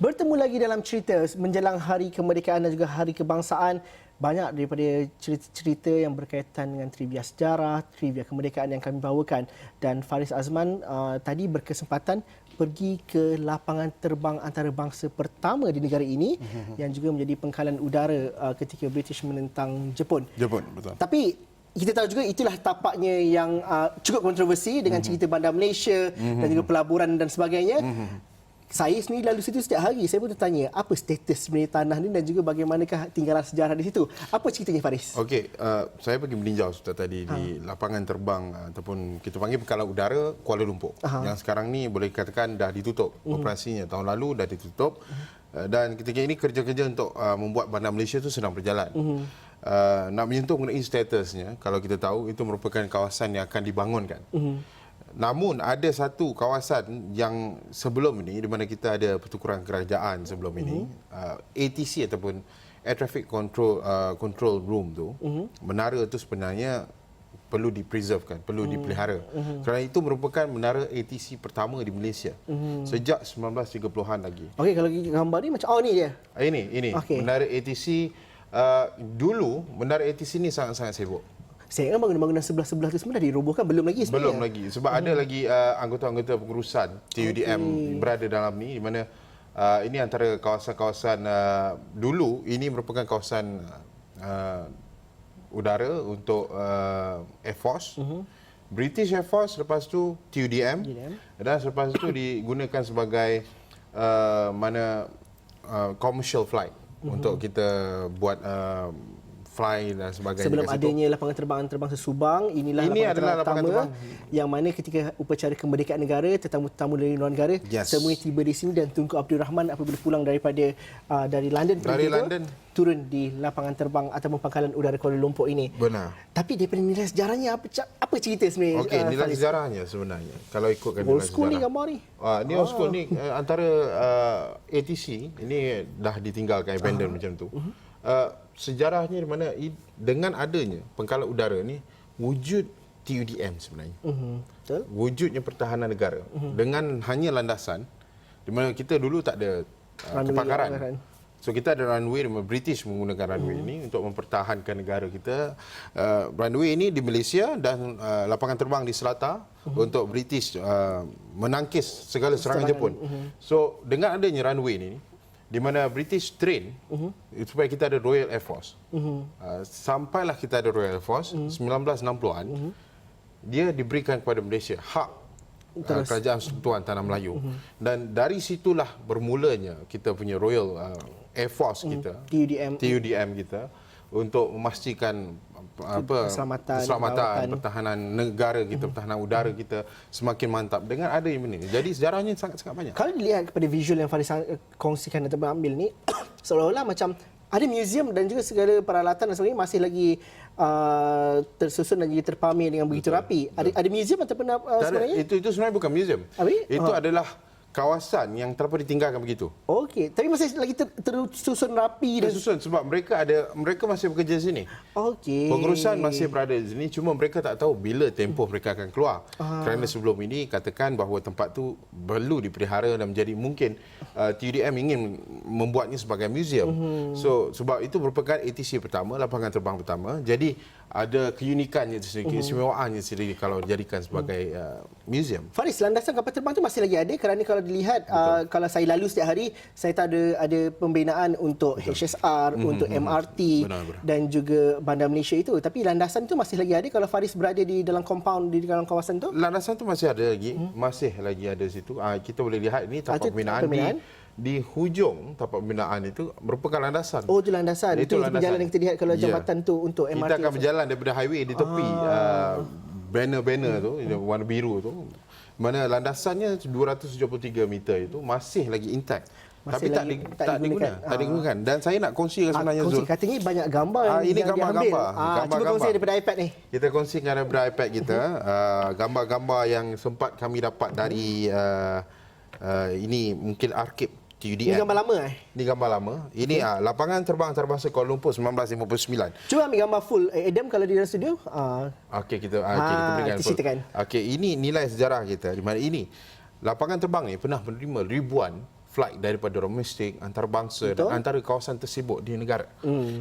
Bertemu lagi dalam cerita menjelang Hari Kemerdekaan dan juga Hari Kebangsaan. Banyak daripada cerita-cerita yang berkaitan dengan trivia sejarah, trivia kemerdekaan yang kami bawakan. Dan Faris Azman tadi berkesempatan pergi ke lapangan terbang antarabangsa pertama di negara ini yang juga menjadi pengkalan udara ketika British menentang Jepun. Jepun, betul. Tapi kita tahu juga itulah tapaknya yang cukup kontroversi dengan cerita Bandar Malaysia dan juga pelaburan dan sebagainya. Saya sendiri lalu situ setiap hari. Saya pun bertanya, apa status sebenarnya tanah ni dan juga bagaimanakah tinggalan sejarah di situ. Apa ceritanya, Faris? Okey, saya pergi meninjau sudah tadi di lapangan terbang ataupun kita panggil pengkalan udara Kuala Lumpur. Yang sekarang ni boleh dikatakan dah ditutup operasinya. Tahun lalu dah ditutup. Dan ketika ini kerja-kerja untuk membuat Bandar Malaysia itu sedang berjalan. Nak menyentuh mengenai statusnya, kalau kita tahu itu merupakan kawasan yang akan dibangunkan. Namun ada satu kawasan yang sebelum ini di mana kita ada pertukuran kerajaan sebelum ini, ATC ataupun Air Traffic Control Room tu, menara itu sebenarnya perlu dipreservekan, perlu dipelihara. Kerana itu merupakan menara ATC pertama di Malaysia sejak 1930-an lagi. Okey, kalau gambar ni macam ni dia. Ini okay. Menara ATC dulu menara ATC ni sangat-sangat sibuk. Saya ingat bangunan sebelah-sebelah itu semua dah dirobohkan, belum lagi sebenarnya. Belum lagi. Sebab ada lagi anggota-anggota pengurusan TUDM berada dalam ni, di mana ini antara kawasan-kawasan dulu, ini merupakan kawasan udara untuk Air Force. British Air Force, lepas tu TUDM. Dan selepas itu digunakan sebagai commercial flight untuk kita buat fly dan sebagainya. Sebelum adanya lapangan terbang antarabangsa Subang, inilah lapangan terbang yang mana ketika upacara kemerdekaan negara, tetamu-tetamu dari luar negara semuanya tiba di sini dan Tunku Abdul Rahman apabila pulang dari London turun di lapangan terbang ataupun pangkalan udara Kuala Lumpur ini. Benar. Tapi daripada nilai sejarahnya apa cerita sebenarnya? Okey, nilai sejarahnya sebenarnya kalau ikutkan nilai old school sejarah. Ni gambar ni. Ni old school ni antara ATC ini dah ditinggalkan abandon macam tu. Sejarahnya di mana dengan adanya pengkalan udara ni wujud TUDM sebenarnya. Betul. Wujudnya pertahanan negara dengan hanya landasan di mana kita dulu tak ada kepakaran. So kita ada runway, British menggunakan runway ini untuk mempertahankan negara kita. Runway ini di Malaysia dan lapangan terbang di Selatan untuk British menangkis segala serangan Jepun. So dengan adanya runway ini di mana British train supaya kita ada Royal Air Force. Sampailah kita ada Royal Air Force 1960-an, dia diberikan kepada Malaysia hak kerajaan Persekutuan Tanah Melayu. Dan dari situlah bermulanya kita punya Royal Air Force kita, TUDM kita, untuk memastikan keselamatan pertahanan negara kita, pertahanan udara kita semakin mantap dengan ada yang ini. Jadi sejarahnya sangat-sangat banyak. Kalau dilihat kepada visual yang Faris kongsikan atau ambil ni, seolah-olah macam ada museum dan juga segala peralatan dan sebagainya masih lagi tersusun dan juga terpamer dengan begitu rapi. Ada museum ataupun sebenarnya? Itu sebenarnya bukan museum. Itu adalah kawasan yang terlalu ditinggalkan begitu. Okey, tapi masih lagi tersusun rapi dan tersusun sebab mereka masih bekerja di sini. Okey. Pengurusan masih berada di sini, cuma mereka tak tahu bila tempoh mereka akan keluar. Kerana sebelum ini katakan bahawa tempat tu perlu dipelihara dan menjadi mungkin TUDM ingin membuatnya sebagai museum. So sebab itu merupakan ATC pertama, lapangan terbang pertama. Jadi ada keunikannya sendiri, keistimewaannya sendiri kalau dijadikan sebagai museum. Faris, landasan kapal terbang itu masih lagi ada kerana kalau dilihat kalau saya lalu setiap hari, saya tahu ada pembinaan untuk HSR, untuk MRT dan juga Bandar Malaysia itu. Tapi landasan itu masih lagi ada kalau Faris berada di dalam compound, di dalam kawasan itu? Landasan itu masih ada lagi, masih lagi ada situ. Kita boleh lihat ini tapak pembinaan. Di hujung tapak pembinaan itu merupakan landasan. Oh, itu landasan. Itu jalan yang kita lihat kalau jambatan tu untuk MRT. Kita akan berjalan daripada highway di tepi banner-banner tu, warna biru tu. Mana landasannya 273 meter itu masih lagi intact. Tapi tak digunakan. Dan saya nak kongsikan sebenarnya Zul. Katanya banyak gambar ini gambar-gambar. Cuba kongsi daripada iPad ni. Kita kongsikan daripada iPad kita gambar-gambar yang sempat kami dapat dari ini mungkin arkib TUDM. Ini gambar lama Ini gambar lama. Ini lapangan terbang antarabangsa Kuala Lumpur 1959. Cuba ambil gambar full Adam kalau di dalam studio. Okey, kita berikan full. Okey, ini nilai sejarah kita di mana ini lapangan terbang ni pernah menerima ribuan flight daripada domestik, antarabangsa dan antara kawasan tersibuk di negara.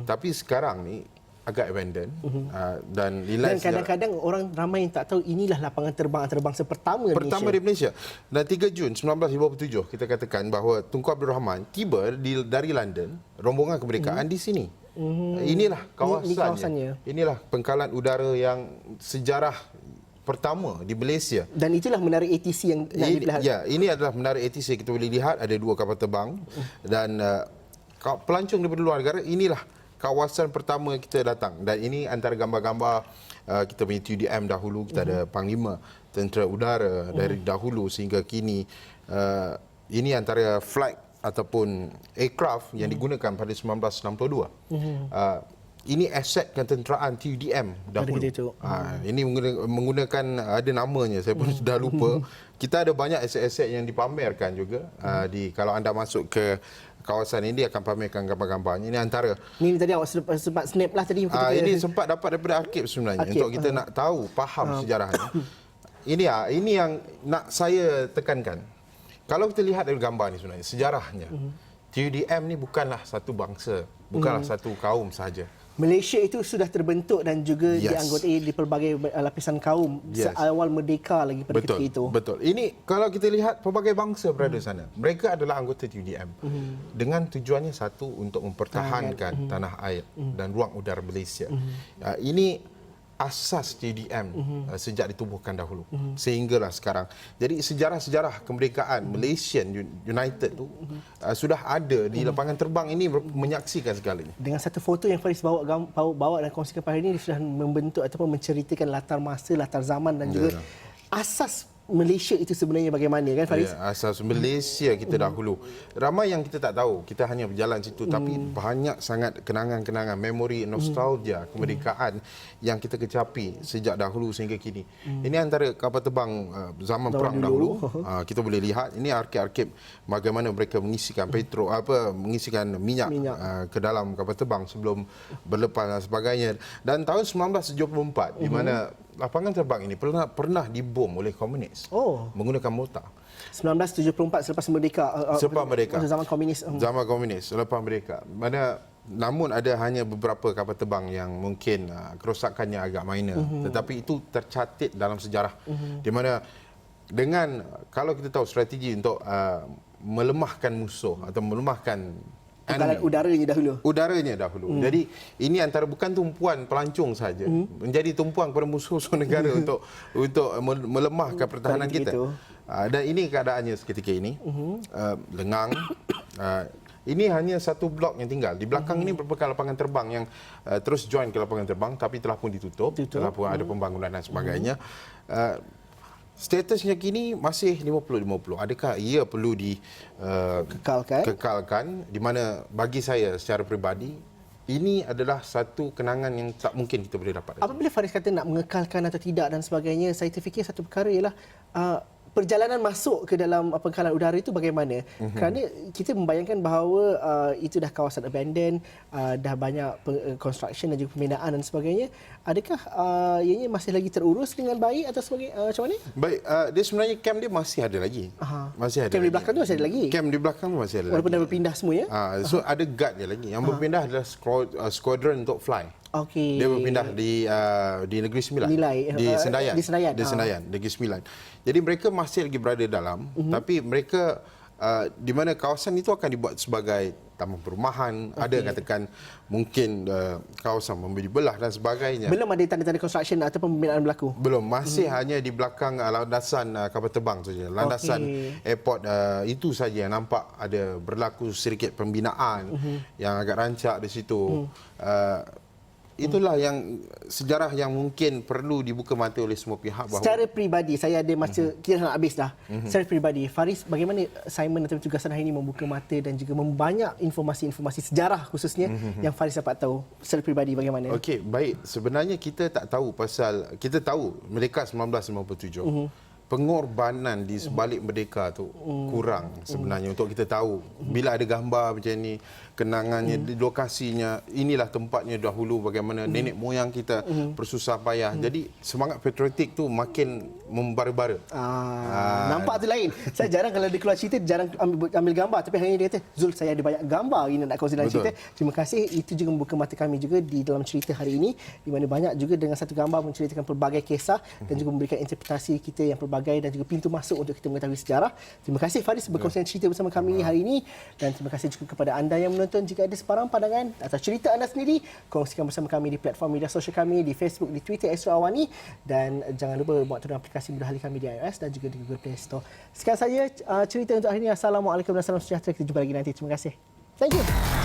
Tapi sekarang ni agak abandon dan Dan kadang-kadang orang ramai yang tak tahu inilah lapangan terbang antarabangsa pertama di Malaysia. Dan 3 Jun 1957 kita katakan bahawa Tunku Abdul Rahman tiba dari London, rombongan kemerdekaan di sini. Inilah kawasannya. Inilah pangkalan udara yang sejarah pertama di Malaysia. Dan itulah menara ATC yang nak dilihat. Ya, ini adalah menara ATC. Kita boleh lihat ada 2 kapal terbang dan pelancong daripada luar negara. Inilah kawasan pertama kita datang. Dan ini antara gambar-gambar kita punya TUDM dahulu. Kita ada Panglima Tentera Udara dari dahulu sehingga kini. Ini antara flight ataupun aircraft yang digunakan pada 1962. Ini aset ketenteraan TUDM dahulu. Ini menggunakan ada namanya, saya pun sudah lupa. Kita ada banyak aset-aset yang dipamerkan juga. Kalau anda masuk ke kawasan ini, dia akan pamerkan gambar-gambarnya. Ini antara. Ini tadi awak sempat snap lah tadi. Ini sempat dapat daripada arkib sebenarnya. Untuk kita nak tahu, faham sejarahnya. Ini yang nak saya tekankan. Kalau kita lihat dari gambar ni sebenarnya, sejarahnya. TUDM ni bukanlah satu bangsa, bukanlah satu kaum sahaja. Malaysia itu sudah terbentuk dan juga dianggotai di pelbagai lapisan kaum seawal merdeka lagi pada ketika itu. Betul. Ini kalau kita lihat pelbagai bangsa berada sana. Mereka adalah anggota TUDM. Dengan tujuannya satu, untuk mempertahankan tanah air dan ruang udara Malaysia. Ini asas TUDM sejak ditubuhkan dahulu sehinggalah sekarang. Jadi sejarah-sejarah kemerdekaan Malaysian United tu sudah ada di lapangan terbang ini, menyaksikan segalanya. Dengan satu foto yang Faris bawa dan kongsikan pada hari ini, dia sudah membentuk ataupun menceritakan latar masa, latar zaman dan juga asas Malaysia itu sebenarnya bagaimana, kan Faris? Ya, asas Malaysia kita dahulu. Ramai yang kita tak tahu. Kita hanya berjalan situ, tapi banyak sangat kenangan-kenangan, memori, nostalgia kemerdekaan yang kita kecapi sejak dahulu sehingga kini. Ini antara kapal terbang zaman perang dahulu. Kita boleh lihat ini arkib-arkib bagaimana mereka mengisikan mengisikan minyak ke dalam kapal terbang sebelum berlepas dan sebagainya. Dan tahun 1974 di mana lapangan terbang ini pernah dibom oleh komunis menggunakan mortar. 1974 selepas merdeka. Selepas merdeka. Zaman komunis. Zaman komunis selepas merdeka. Namun ada hanya beberapa kapal terbang yang mungkin kerosakannya agak minor, tetapi itu tercatat dalam sejarah. Di mana kalau kita tahu strategi untuk melemahkan musuh atau melemahkan udaranya dahulu. Jadi ini antara bukan tumpuan pelancong saja, menjadi tumpuan kepada musuh-musuh negara untuk melemahkan pertahanan kita. Dan ini keadaannya seketika ini. Lengang. Ini hanya satu blok yang tinggal. Di belakang ini merupakan lapangan terbang yang terus join ke lapangan terbang, tapi telah pun ditutup. Telah pun ada pembangunan dan sebagainya. Statusnya kini masih 50-50. Adakah ia perlu dikekalkan? Di mana bagi saya secara peribadi, ini adalah satu kenangan yang tak mungkin kita boleh dapat. Apabila Faris kata nak mengekalkan atau tidak dan sebagainya, saya terfikir satu perkara ialah perjalanan masuk ke dalam pangkalan udara itu bagaimana? Kerana kita membayangkan bahawa itu dah kawasan abandon, dah banyak construction dan juga pembinaan dan sebagainya. Adakah ianya masih lagi terurus dengan baik atau macam mana? Baik, dia sebenarnya camp dia masih ada lagi. Masih ada. Camp di belakang tu masih ada lagi. Camp di belakang tu masih ada lagi. Walaupun dah berpindah semua ya. So ada guard dia lagi. Yang berpindah adalah squadron untuk fly. Dia berpindah di Negeri Sembilan. Di Senayan. Di Senayan, Negeri Sembilan. Jadi mereka masih lagi berada dalam, tapi mereka di mana kawasan itu akan dibuat sebagai taman perumahan, ada yang katakan mungkin kawasan memberi belah dan sebagainya. Belum ada tanda-tanda construction ataupun pembinaan berlaku? Belum, masih hanya di belakang landasan kapal terbang saja. Landasan airport itu saja yang nampak ada berlaku sedikit pembinaan yang agak rancak di situ. Itulah yang sejarah yang mungkin perlu dibuka mata oleh semua pihak. Secara peribadi, saya ada masa, kita nak habis dah. Secara peribadi, Faris, bagaimana Simon atau tugasan hari ini membuka mata dan juga membanyak informasi-informasi sejarah khususnya yang Faris dapat tahu? Secara peribadi bagaimana? Okey, baik. Sebenarnya kita tak tahu kita tahu Merdeka 1957. pengorbanan di sebalik merdeka tu kurang sebenarnya untuk kita tahu. Bila ada gambar macam ni, kenangannya, lokasinya, inilah tempatnya dahulu bagaimana nenek moyang kita bersusah payah. Jadi semangat patriotik tu makin membara-bara. Nampak tu lain. Saya jarang kalau dia keluar cerita, jarang ambil gambar. Tapi hari ini dia kata, Zul, saya ada banyak gambar ini nak kongsi dalam cerita. Terima kasih. Itu juga membuka mata kami juga di dalam cerita hari ini, di mana banyak juga dengan satu gambar menceritakan pelbagai kisah dan juga memberikan interpretasi kita yang pelbagai dan juga pintu masuk untuk kita mengetahui sejarah. Terima kasih Faris berkongsi cerita bersama kami hari ini, dan terima kasih juga kepada anda yang menonton. Jika ada sebarang pandangan atau cerita anda sendiri, kongsikan bersama kami di platform media sosial kami, di Facebook, di Twitter Astro Awani, dan jangan lupa buat turun aplikasi Mudah Ahli kami di iOS dan juga di Google Play Store. Sekian saja cerita untuk hari ini. Assalamualaikum dan salam sejahtera. Kita jumpa lagi nanti. Terima kasih. Thank you.